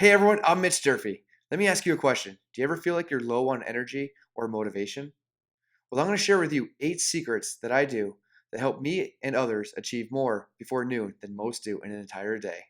Hey everyone, I'm Mitch Durfee. Let me ask you a question. Do you ever feel like you're low on energy or motivation? Well, I'm going to share with you 8 secrets that I do that help me and others achieve more before noon than most do in an entire day.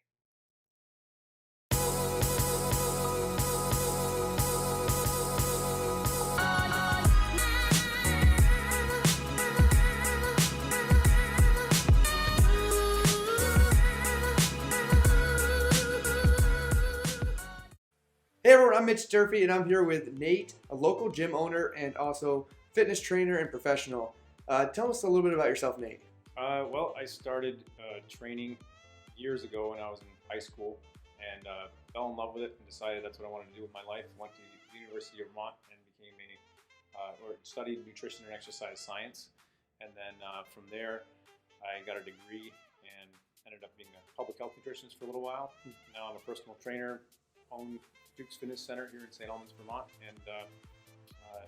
Hey everyone, I'm Mitch Durfee and I'm here with Nate, a local gym owner and also fitness trainer and professional. Tell us a little bit about yourself, Nate. I started training years ago when I was in high school and fell in love with it and decided that's what I wanted to do with my life. Went to the University of Vermont and became or studied nutrition and exercise science. And then from there, I got a degree and ended up being a public health nutritionist for a little while. Now I'm a personal trainer, own Duke's Fitness Center here in St. Albans, Vermont, and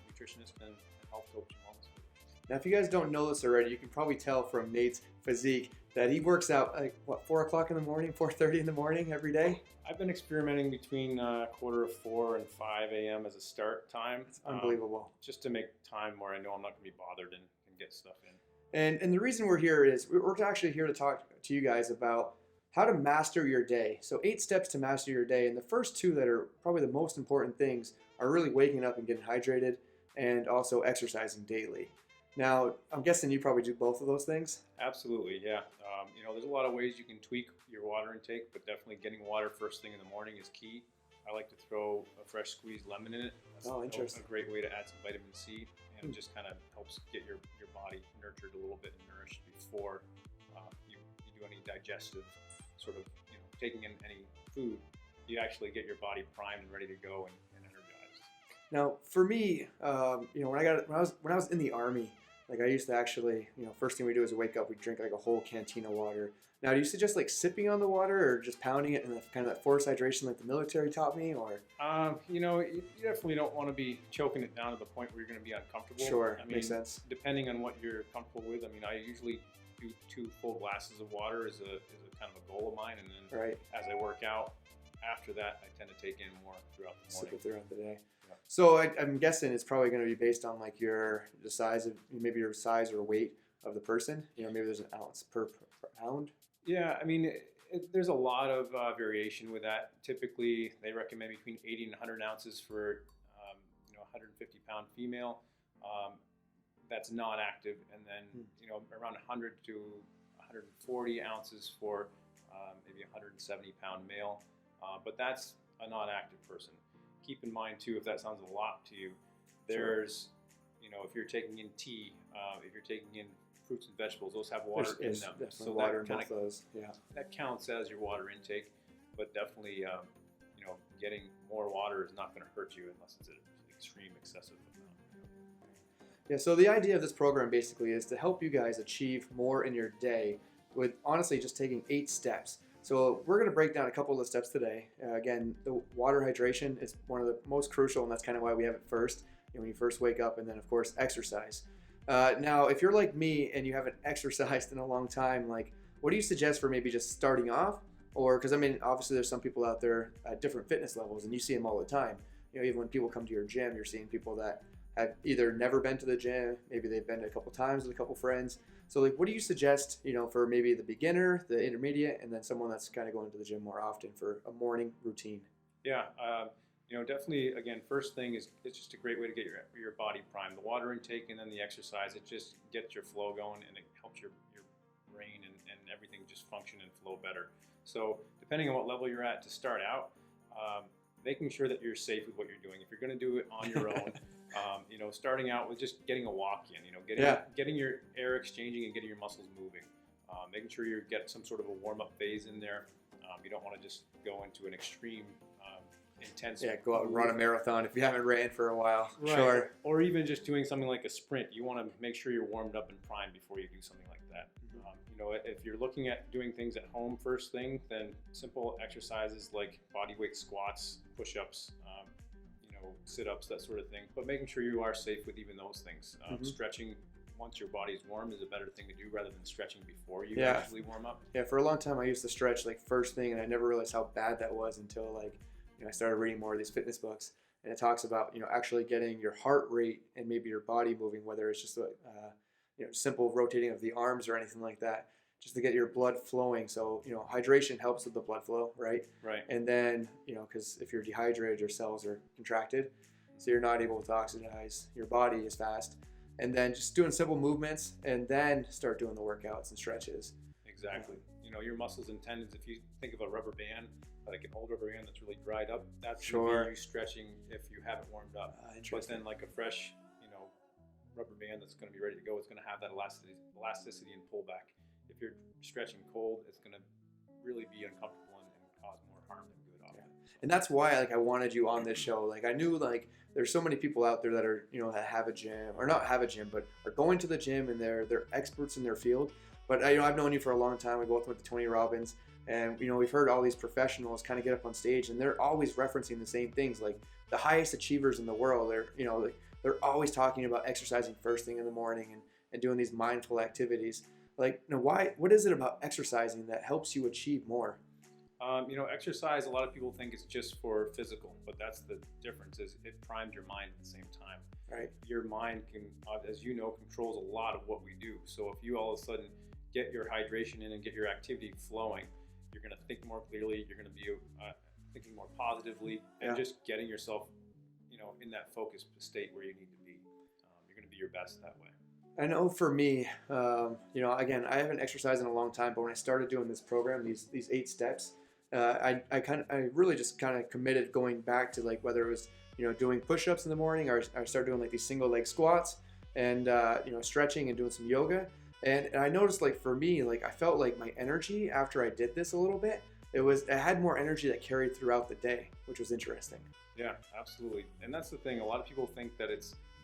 nutritionist and health coach and wellness coach. Now, if you guys don't know this already, you can probably tell from Nate's physique that he works out 4 o'clock in the morning, 4:30 in the morning every day. I've been experimenting between quarter of 4 and 5 a.m. as a start time. It's unbelievable. Just to make time where I know I'm not going to be bothered and get stuff in. And the reason we're here is we're actually here to talk to you guys about how to master your day. So 8 steps to master your day. And the first 2 that are probably the most important things are really waking up and getting hydrated and also exercising daily. Now, I'm guessing you probably do both of those things. Absolutely, yeah. There's a lot of ways you can tweak your water intake, but definitely getting water first thing in the morning is key. I like to throw a fresh squeezed lemon in it. That's Interesting. A great way to add some vitamin C, and it just kind of helps get your body nurtured a little bit and nourished before you do any digestive sort of, taking in any food. You actually get your body primed and ready to go and energized. Now, for me, when I was in the Army, like I used to actually, first thing we do is wake up, we drink like a whole canteen of water. Now, do you suggest like sipping on the water or just pounding it and kind of that forced hydration like the military taught me, or? You definitely don't want to be choking it down to the point where you're going to be uncomfortable. Sure, makes sense. Depending on what you're comfortable with. I usually do 2 full glasses of water is a kind of a goal of mine, and then as I work out, after that, I tend to take in more throughout the morning. Sip it throughout the day. Yeah. So I'm guessing it's probably going to be based on like the size of maybe your size or weight of the person. Maybe there's an ounce per pound. Yeah, there's a lot of variation with that. Typically, they recommend between 80 and 100 ounces for 150-pound female. That's not active, and then around 100 to 140 ounces for maybe a 170-pound male. But that's a non-active person. Keep in mind too, if that sounds a lot to you, there's, if you're taking in tea, if you're taking in fruits and vegetables, those have water in them. So water in both those. Yeah. That counts as your water intake, but definitely, getting more water is not going to hurt you unless it's an extreme excessive amount. Yeah. So the idea of this program basically is to help you guys achieve more in your day with honestly just taking 8 steps. So we're going to break down a couple of the steps today. Again, the water hydration is one of the most crucial, and that's kind of why we have it first, when you first wake up, and then of course exercise. Now, if you're like me and you haven't exercised in a long time, like what do you suggest for maybe just starting off? Or because obviously there's some people out there at different fitness levels, and you see them all the time. Even when people come to your gym, you're seeing people that have either never been to the gym, maybe they've been a couple times with a couple friends. So like, what do you suggest, for maybe the beginner, the intermediate, and then someone that's kind of going to the gym more often for a morning routine? Yeah, definitely, again, first thing is it's just a great way to get your body primed. The water intake and then the exercise, it just gets your flow going, and it helps your brain and everything just function and flow better. So depending on what level you're at to start out, making sure that you're safe with what you're doing. If you're going to do it on your own, starting out with just getting a walk in, getting your air exchanging and getting your muscles moving, making sure you get some sort of a warm-up phase in there. You don't want to just go into an extreme, intense. Yeah, go out and run a marathon if you haven't ran for a while. Right. Sure. Or even just doing something like a sprint. You want to make sure you're warmed up and primed before you do something like that. If you're looking at doing things at home first thing, then simple exercises like body weight squats, push-ups, sit-ups, that sort of thing. But making sure you are safe with even those things. Stretching once your body's warm is a better thing to do rather than stretching before you actually warm up. Yeah, for a long time I used to stretch like first thing, and I never realized how bad that was until like I started reading more of these fitness books, and it talks about actually getting your heart rate and maybe your body moving, whether it's just simple rotating of the arms or anything like that, just to get your blood flowing. So hydration helps with the blood flow, right? Right. And then because if you're dehydrated, your cells are contracted, so you're not able to oxidize your body as fast. And then just doing simple movements, and then start doing the workouts and stretches. Exactly. Your muscles and tendons, if you think of a rubber band, like an old rubber band that's really dried up, that's Sure. you stretching if you haven't warmed up. But then like a fresh, rubber band that's going to be ready to go, it's going to have that elasticity and pullback. If you're stretching cold, it's going to really be uncomfortable and cause more harm than good. Yeah. And that's why I wanted you on this show. Like I knew there's so many people out there that are that have a gym, or not have a gym, but are going to the gym and they're experts in their field. But I've known you for a long time. We both went to Tony Robbins, and we've heard all these professionals kind of get up on stage, and they're always referencing the same things. Like the highest achievers in the world, they're always talking about exercising first thing in the morning and doing these mindful activities. Like, what is it about exercising that helps you achieve more? Exercise, a lot of people think it's just for physical, but that's the difference, is it primes your mind at the same time. Right. Your mind can, as controls a lot of what we do. So if you all of a sudden get your hydration in and get your activity flowing, you're going to think more clearly, you're going to be thinking more positively, and just getting yourself, in that focused state where you need to be. You're going to be your best that way. I know for me, again, I haven't exercised in a long time, but when I started doing this program, these 8 steps, I really just kind of committed going back to whether it was doing push-ups in the morning, or I started doing these single leg squats, and stretching and doing some yoga. And I noticed for me, I felt like my energy after I did this a little bit, I had more energy that carried throughout the day, which was interesting. Yeah, absolutely. And that's the thing. A lot of people think that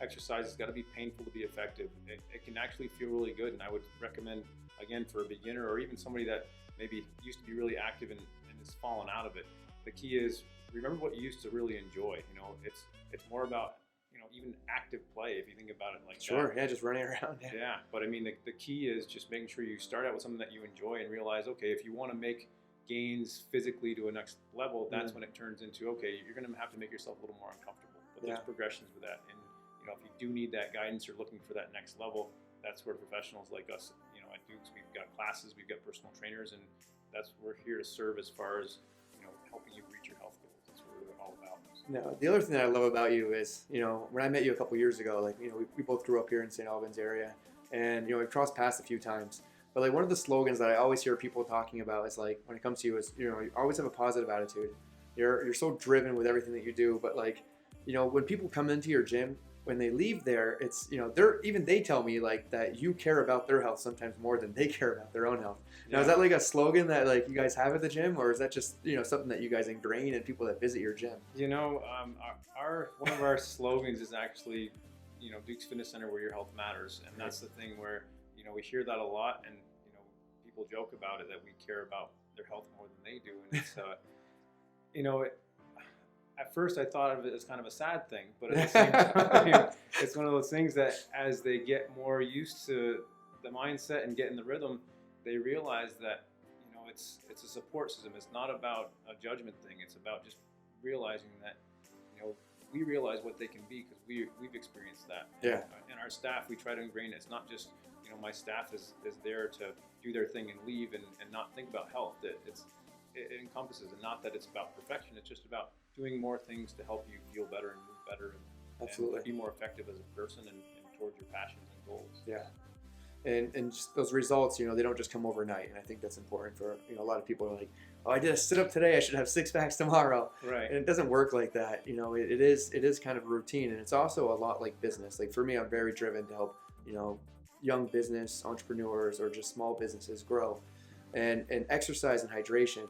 exercise has got to be painful to be effective. It can actually feel really good. And I would recommend, again, for a beginner or even somebody that maybe used to be really active and has fallen out of it, the key is remember what you used to really enjoy. It's more about even active play, if you think about it like Sure, that. yeah, just running around. Yeah, but I mean, the key is just making sure you start out with something that you enjoy and realize, okay, if you want to make gains physically to a next level, that's when it turns into, okay, you're going to have to make yourself a little more uncomfortable. But there's progressions with that. And, if you do need that guidance or looking for that next level, that's where professionals like us, at Duke's, we've got classes, we've got personal trainers, and we're here to serve as far as, helping you reach your health goals. That's what we're all about. No, the other thing that I love about you is, when I met you a couple years ago, we both grew up here in St. Albans area, and, we've crossed paths a few times. But one of the slogans that I always hear people talking about is when it comes to you is, you always have a positive attitude. You're so driven with everything that you do. But when people come into your gym, when they leave there, it's, they tell me that you care about their health sometimes more than they care about their own health. Now, is that a slogan that you guys have at the gym, or is that just, something that you guys ingrain in people that visit your gym? One of our slogans is actually, Duke's Fitness Center, where your health matters. And that's the thing where, we hear that a lot, and, people joke about it, that we care about their health more than they do. And it's, at first I thought of it as kind of a sad thing, but at the same time, it's one of those things that as they get more used to the mindset and get in the rhythm, they realize that, it's a support system. It's not about a judgment thing. It's about just realizing that, we realize what they can be because we've experienced that. Yeah. And our staff, we try to ingrain it. It's not just, my staff is there to do their thing and leave and not think about health. It encompasses, and not that it's about perfection. It's just about doing more things to help you feel better and move better and be more effective as a person and towards your passions and goals. Yeah. And just those results, they don't just come overnight. And I think that's important for, a lot of people are like, oh, I did a sit-up today, I should have 6 packs tomorrow. Right. And it doesn't work like that. It is kind of a routine, and it's also a lot like business. For me, I'm very driven to help, young business entrepreneurs or just small businesses grow. And exercise and hydration,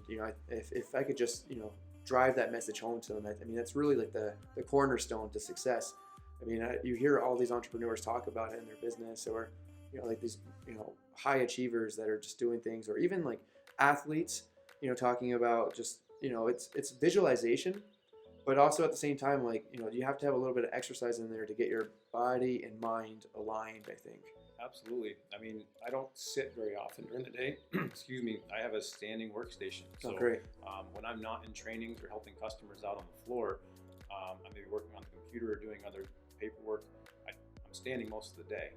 if I could just, drive that message home to them, that's really the cornerstone to success. You hear all these entrepreneurs talk about it in their business, or, these, high achievers that are just doing things, or even athletes, talking about just, it's visualization, but also at the same time, you have to have a little bit of exercise in there to get your body and mind aligned, I think. Absolutely. I mean, I don't sit very often during the day. Excuse me. I have a standing workstation. Oh, So great. when I'm not in trainings or helping customers out on the floor, I may be working on the computer or doing other paperwork. I'm standing most of the day.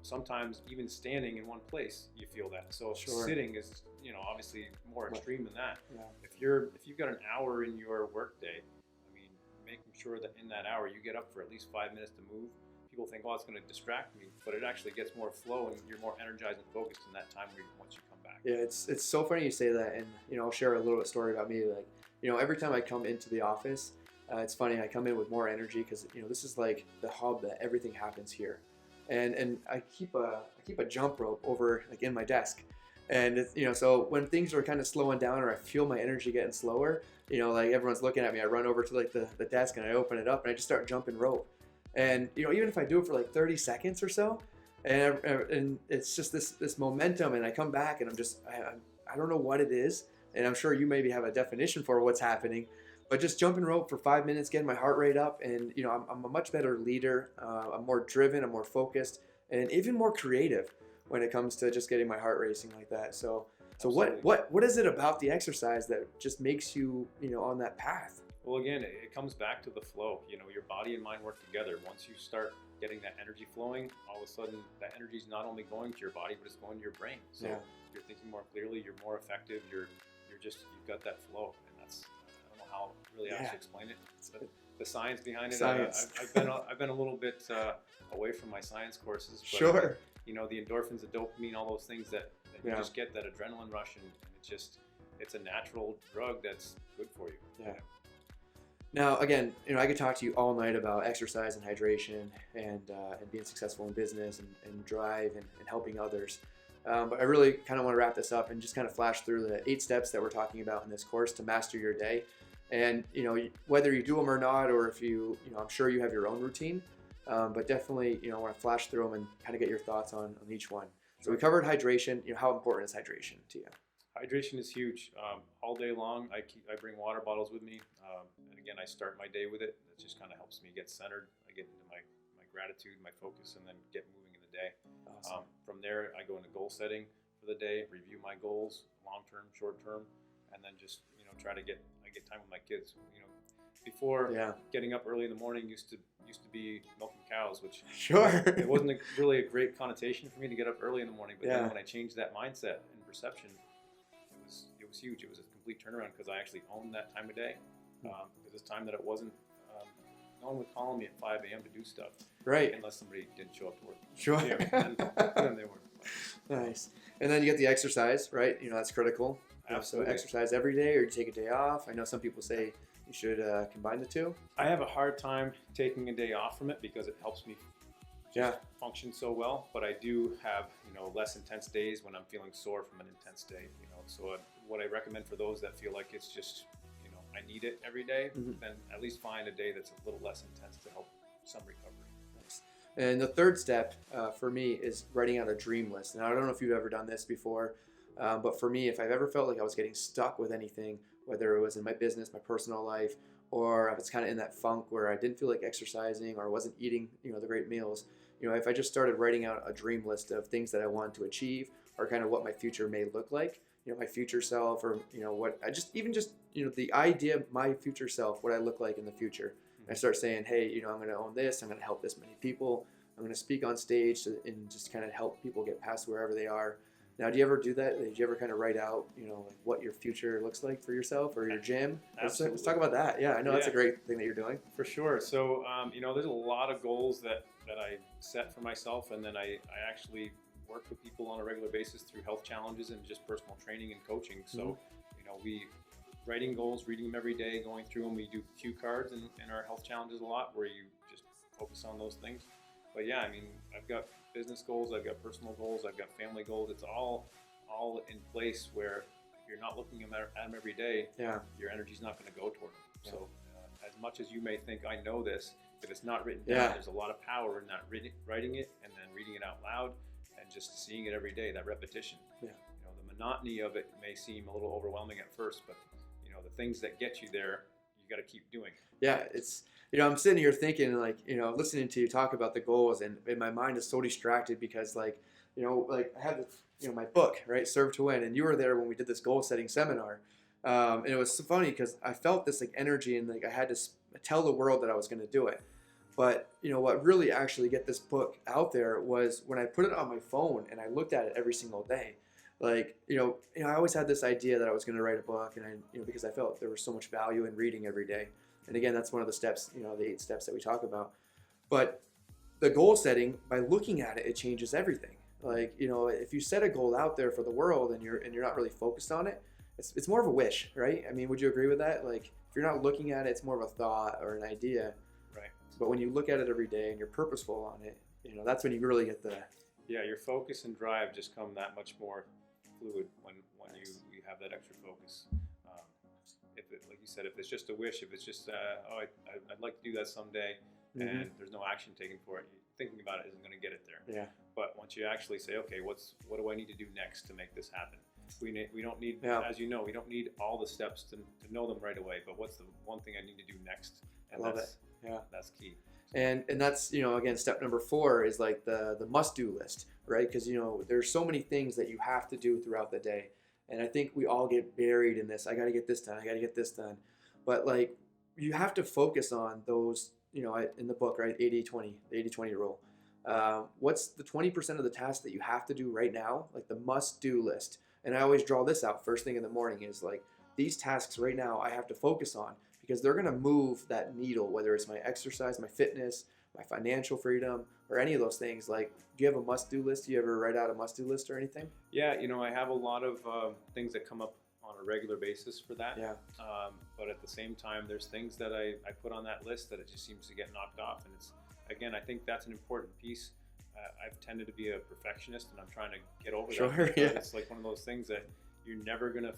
Sometimes even standing in one place, you feel that. So Sure. sitting is, obviously more extreme than that. Yeah. If you've got an hour in your workday, I mean, making sure that in that hour you get up for at least 5 minutes to move. People think, oh, it's going to distract me, but it actually gets more flow and you're more energized and focused in that time once you come back. Yeah, it's so funny you say that, and I'll share a little bit story about me. Like, every time I come into the office, it's funny. I come in with more energy because this is like the hub that everything happens here, and I keep a jump rope over like in my desk, and it's, so when things are kind of slowing down or I feel my energy getting slower, like everyone's looking at me, I run over to like the desk and I open it up and I just start jumping rope, and even if I do it for like 30 seconds or so. And it's just this momentum, and I come back and I don't know what it is, and I'm sure you maybe have a definition for what's happening, but just jumping rope for 5 minutes, getting my heart rate up, and I'm a much better leader. I'm more driven, I'm more focused, and even more creative when it comes to just getting my heart racing like that. So Absolutely. what is it about the exercise that just makes you on that path? Well, again, it comes back to the flow. Your body and mind work together. Once you start getting that energy flowing, all of a sudden that energy is not only going to your body, but it's going to your brain. So Yeah. you're thinking more clearly, you're more effective, you've got that flow. And that's, I don't know how really Yeah. actually explain it. But the science behind it, Science. I've been a little bit away from my science courses. But, Sure. the endorphins, the dopamine, all those things that you Yeah. just get, that adrenaline rush, and it's a natural drug that's good for you. Yeah. Now, again, I could talk to you all night about exercise and hydration and being successful in business and drive and helping others. But I really kind of want to wrap this up and just kind of flash through the 8 steps that we're talking about in this course to master your day. And, whether you do them or not, or if I'm sure you have your own routine, but definitely, I want to flash through them and kind of get your thoughts on each one. So we covered hydration. How important is hydration to you? Hydration is huge. All day long, I bring water bottles with me, and again, I start my day with it. It just kind of helps me get centered. I get into my gratitude, my focus, and then get moving in the day. Awesome. From there, I go into goal setting for the day, review my goals, long term, short term, and then just try to get time with my kids. Before getting up early in the morning used to be milking cows, which Sure. it wasn't really a great connotation for me to get up early in the morning. But then when I changed that mindset and perception, it was huge. It was a complete turnaround because I actually owned that time of day. Because it's time that it wasn't. No one would call me at 5 a.m. to do stuff, Right. unless somebody didn't show up to work. Sure. Then they weren't. Nice. And then you get the exercise, right? That's critical. Absolutely. So exercise every day, or you take a day off. I know some people say you should combine the two. I have a hard time taking a day off from it because it helps me function so well. But I do have less intense days when I'm feeling sore from an intense day. So what I recommend for those that feel like it's just I need it every day, then at least find a day that's a little less intense to help some recovery. Nice. And the third step for me is writing out a dream list. Now, I don't know if you've ever done this before, but for me, if I've ever felt like I was getting stuck with anything, whether it was in my business, my personal life, or I was kind of in that funk where I didn't feel like exercising or wasn't eating, the great meals, if I just started writing out a dream list of things that I wanted to achieve or kind of what my future may look like, my future self, or what I just the idea of my future self, what I look like in the future. And I start saying, hey, I'm going to own this. I'm going to help this many people. I'm going to speak on stage and just kind of help people get past wherever they are. Now, do you ever do that? Did you ever kind of write out, like what your future looks like for yourself or your gym? Absolutely. Let's talk about that. Yeah, I know that's a great thing that you're doing. For sure. So, there's a lot of goals that I set for myself, and then I actually work with people on a regular basis through health challenges and just personal training and coaching. So, we writing goals, reading them every day, going through them. We do cue cards in our health challenges a lot where you just focus on those things. But yeah, I've got business goals, I've got personal goals, I've got family goals. It's all in place where if you're not looking at them every day, your energy's not going to go toward them. Yeah. So as much as you may think I know this, if it's not written down, there's a lot of power in not writing it and then reading it out loud and just seeing it every day, that repetition. Yeah. The monotony of it may seem a little overwhelming at first, but the things that get you there, you got to keep doing it. Yeah, it's, I'm sitting here thinking, like, listening to you talk about the goals, and my mind is so distracted because, like, like I have this, my book, right, Serve to Win, and you were there when we did this goal setting seminar, and it was so funny because I felt this like energy, and like I had to tell the world that I was going to do it. But what really actually get this book out there was when I put it on my phone and I looked at it every single day. Like, I always had this idea that I was going to write a book, and because I felt there was so much value in reading every day. And again, that's one of the steps, the 8 steps that we talk about. But the goal setting, by looking at it, it changes everything. Like, if you set a goal out there for the world and you're not really focused on it, it's more of a wish, right? I mean, would you agree with that? Like, if you're not looking at it, it's more of a thought or an idea. Right. But when you look at it every day and you're purposeful on it, that's when you really get the... Yeah, your focus and drive just come that much more fluid when you have that extra focus. If it, like you said, if it's just a wish, if it's just, I'd like to do that someday, and there's no action taken for it, thinking about it isn't going to get it there. Yeah. But once you actually say, okay, what do I need to do next to make this happen? We don't need, as you know, we don't need all the steps to know them right away. But what's the one thing I need to do next? And I love it. Yeah, that's key. And that's, again, step number 4 is like the must-do list, right? Because, there's so many things that you have to do throughout the day. And I think we all get buried in this. I got to get this done. I got to get this done. But, like, you have to focus on those, in the book, right? 80-20, the 80-20 rule. What's the 20% of the tasks that you have to do right now? Like the must-do list. And I always draw this out first thing in the morning is like, these tasks right now I have to focus on because they're going to move that needle, whether it's my exercise, my fitness, my financial freedom, or any of those things. Like, do you have a must-do list? Do you ever write out a must-do list or anything? Yeah, I have a lot of things that come up on a regular basis for that. Yeah. But at the same time, there's things that I put on that list that it just seems to get knocked off. And it's, again, I think that's an important piece. I've tended to be a perfectionist, and I'm trying to get over that. Sure, yeah. It's like one of those things that you're never going to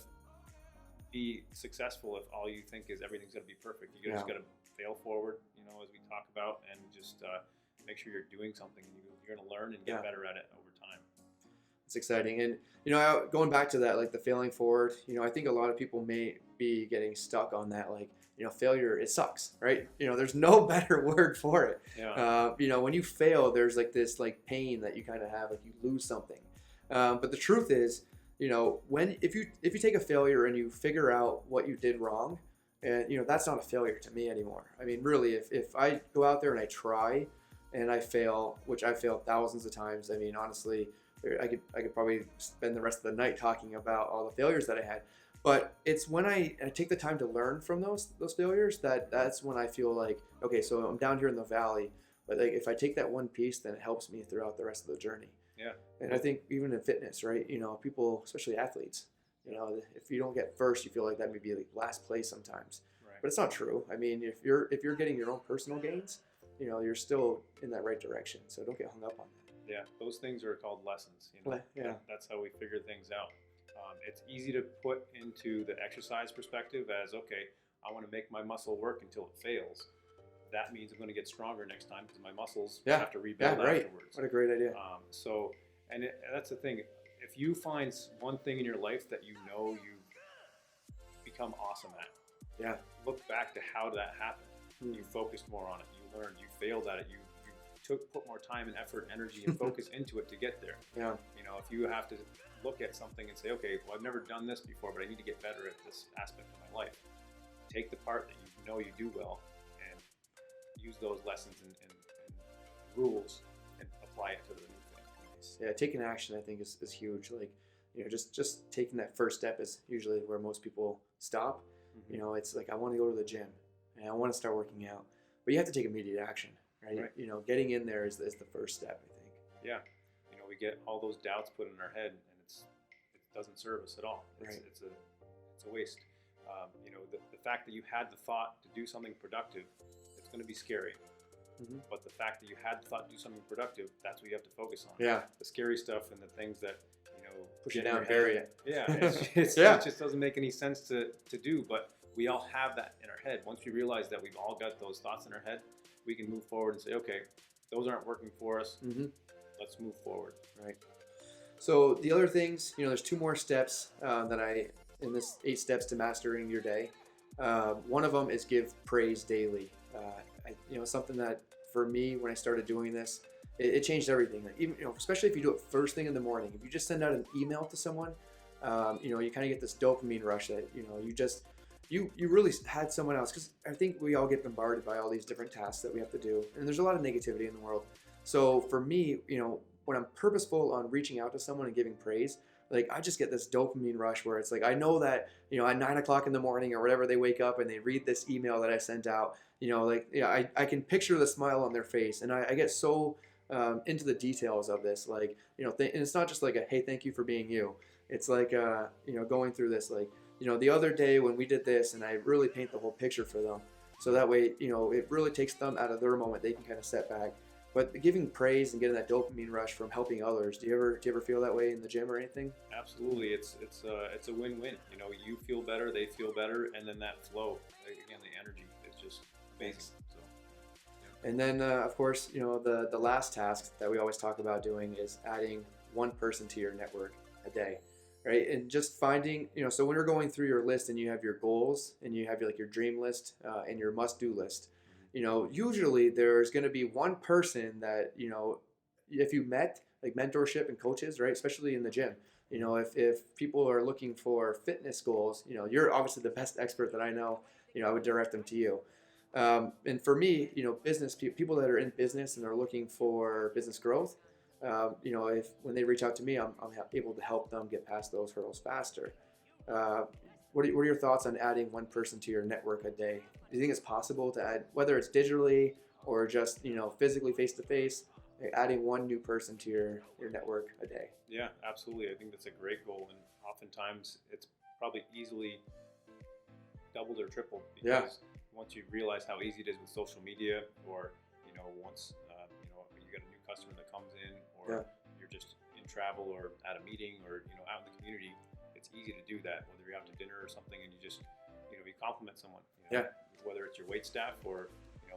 be successful if all you think is everything's going to be perfect. You just got to fail forward, as we talk about, and just make sure you're doing something, and you're going to learn and get better at it over time. It's exciting. And, going back to that, like the failing forward, I think a lot of people may be getting stuck on that, like, failure, it sucks, right? There's no better word for it. Yeah. When you fail, there's like this like pain that you kind of have, like you lose something. But the truth is, if you take a failure and you figure out what you did wrong, and that's not a failure to me anymore. I mean, really, if I go out there and I try and I fail, which I failed thousands of times, I mean, honestly, I could probably spend the rest of the night talking about all the failures that I had. But it's when I take the time to learn from those failures that's when I feel like, okay, so I'm down here in the valley, but like if I take that one piece, then it helps me throughout the rest of the journey. Yeah. And I think even in fitness, right? People, especially athletes, if you don't get first, you feel like that may be like last place sometimes. Right. But it's not true. I mean, if you're getting your own personal gains, you're still in that right direction. So don't get hung up on that. Yeah, those things are called lessons. Yeah. That's how we figure things out. It's easy to put into the exercise perspective as, okay, I want to make my muscle work until it fails. That means I'm going to get stronger next time because my muscles have to rebuild afterwards. What a great idea. That's the thing. If you find one thing in your life that you become awesome at, look back to how that happened. You focused more on it. You learned. You failed at it. You put more time and effort, energy, and focus into it to get there. Yeah. If you have to look at something and say, okay, well, I've never done this before, but I need to get better at this aspect of my life. Take the part that you do well and use those lessons and rules and apply it to the new thing. Yeah, taking action, I think, is huge. Like, just taking that first step is usually where most people stop. It's like, I want to go to the gym and I want to start working out, but you have to take immediate action, right? Getting in there is the first step, I think. Yeah. We get all those doubts put in our head, and it doesn't serve us at all. It's a waste. The fact that you had the thought to do something productive, it's going to be scary. But the fact that you had the thought to do something productive, that's what you have to focus on. Yeah. The scary stuff and the things that push it down, bury it. Yeah. It just doesn't make any sense to do. But we all have that in our head. Once we realize that we've all got those thoughts in our head, we can move forward and say, okay, those aren't working for us. Let's move forward. Right. So the other things, there's 2 more steps in this 8 steps to mastering your day. One of them is give praise daily. Something that for me when I started doing this, it changed everything. Like, even especially if you do it first thing in the morning. If you just send out an email to someone, you kind of get this dopamine rush that you really had someone else, because I think we all get bombarded by all these different tasks that we have to do, and there's a lot of negativity in the world. So for me, when I'm purposeful on reaching out to someone and giving praise, like I just get this dopamine rush where it's like I know that at 9 o'clock in the morning or whatever they wake up and they read this email that I sent out, I can picture the smile on their face, and I get so into the details of this, like and it's not just like a hey, thank you for being you. It's like going through this, like the other day when we did this, and I really paint the whole picture for them, so that way it really takes them out of their moment. They can kind of step back. But giving praise and getting that dopamine rush from helping others, do you ever feel that way in the gym or anything? Absolutely, it's a win-win. You feel better, they feel better, and then that flow, again, the energy is just amazing. So, yeah. And then of course, the last task that we always talk about doing is adding one person to your network a day, right? And just finding, so when you're going through your list and you have your goals and you have your dream list and your must-do list. Usually there's going to be one person that, if you met, like mentorship and coaches, right? Especially in the gym, if people are looking for fitness goals, you're obviously the best expert that I know, I would direct them to you. And for me, business people that are in business and are looking for business growth, if when they reach out to me, I'm able to help them get past those hurdles faster. What are your thoughts on adding one person to your network a day? Do you think it's possible to add, whether it's digitally or just physically face to face, adding one new person to your network a day? Yeah, absolutely. I think that's a great goal, and oftentimes it's probably easily doubled or tripled, because once you realize how easy it is with social media, or once you get a new customer that comes in, or you're just in travel or at a meeting or out in the community, it's easy to do that, whether you're out to dinner or something and you just you compliment someone, whether it's your wait staff or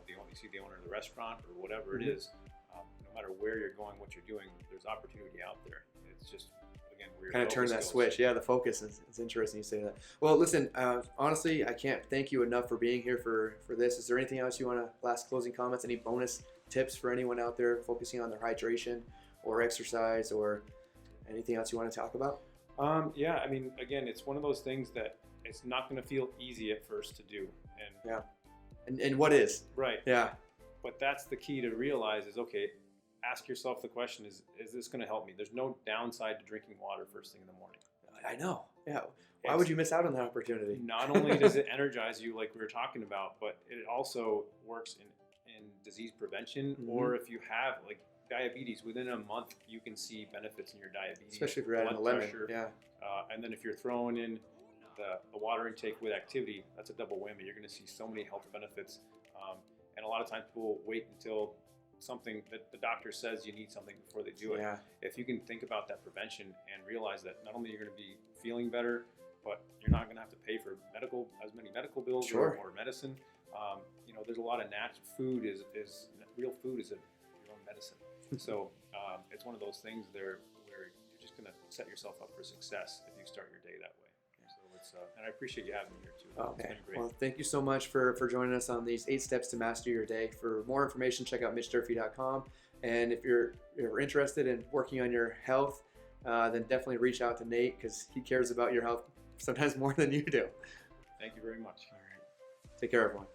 you see the owner of the restaurant or whatever it is. No matter where you're going, what you're doing, there's opportunity out there. It's just, again, where your kind of turn that goes. switch. Yeah, the focus is interesting you say that. Well, listen, honestly, I can't thank you enough for being here for this. Is there anything else you want to, last closing comments, any bonus tips for anyone out there focusing on their hydration or exercise, or anything else you want to talk about? Yeah, I mean, again, it's one of those things that it's not going to feel easy at first to do. And what is? Right. Yeah. But that's the key to realize is, okay, ask yourself the question, is this going to help me? There's no downside to drinking water first thing in the morning. I know. Yeah. Why would you miss out on that opportunity? Not only does it energize you like we were talking about, but it also works in disease prevention, or if you have like diabetes, within a month you can see benefits in your diabetes. Especially if you're adding a lemon. Yeah. And then if you're throwing in the water intake with activity, that's a double whammy. You're going to see so many health benefits. And a lot of times people wait until something that the doctor says you need something before they do it. Yeah. If you can think about that prevention and realize that not only you're going to be feeling better, but you're not going to have to pay for as many medical bills or medicine. There's a lot of natural food is real food is your own medicine. So it's one of those things there where you're just going to set yourself up for success if you start your day that way. So and I appreciate you having me here too. Okay. It's been great. Well, thank you so much for joining us on these 8 steps to master your day. For more information, check out mitchdurfee.com. And if you're interested in working on your health, then definitely reach out to Nate, because he cares about your health sometimes more than you do. Thank you very much. All right. Take care, everyone.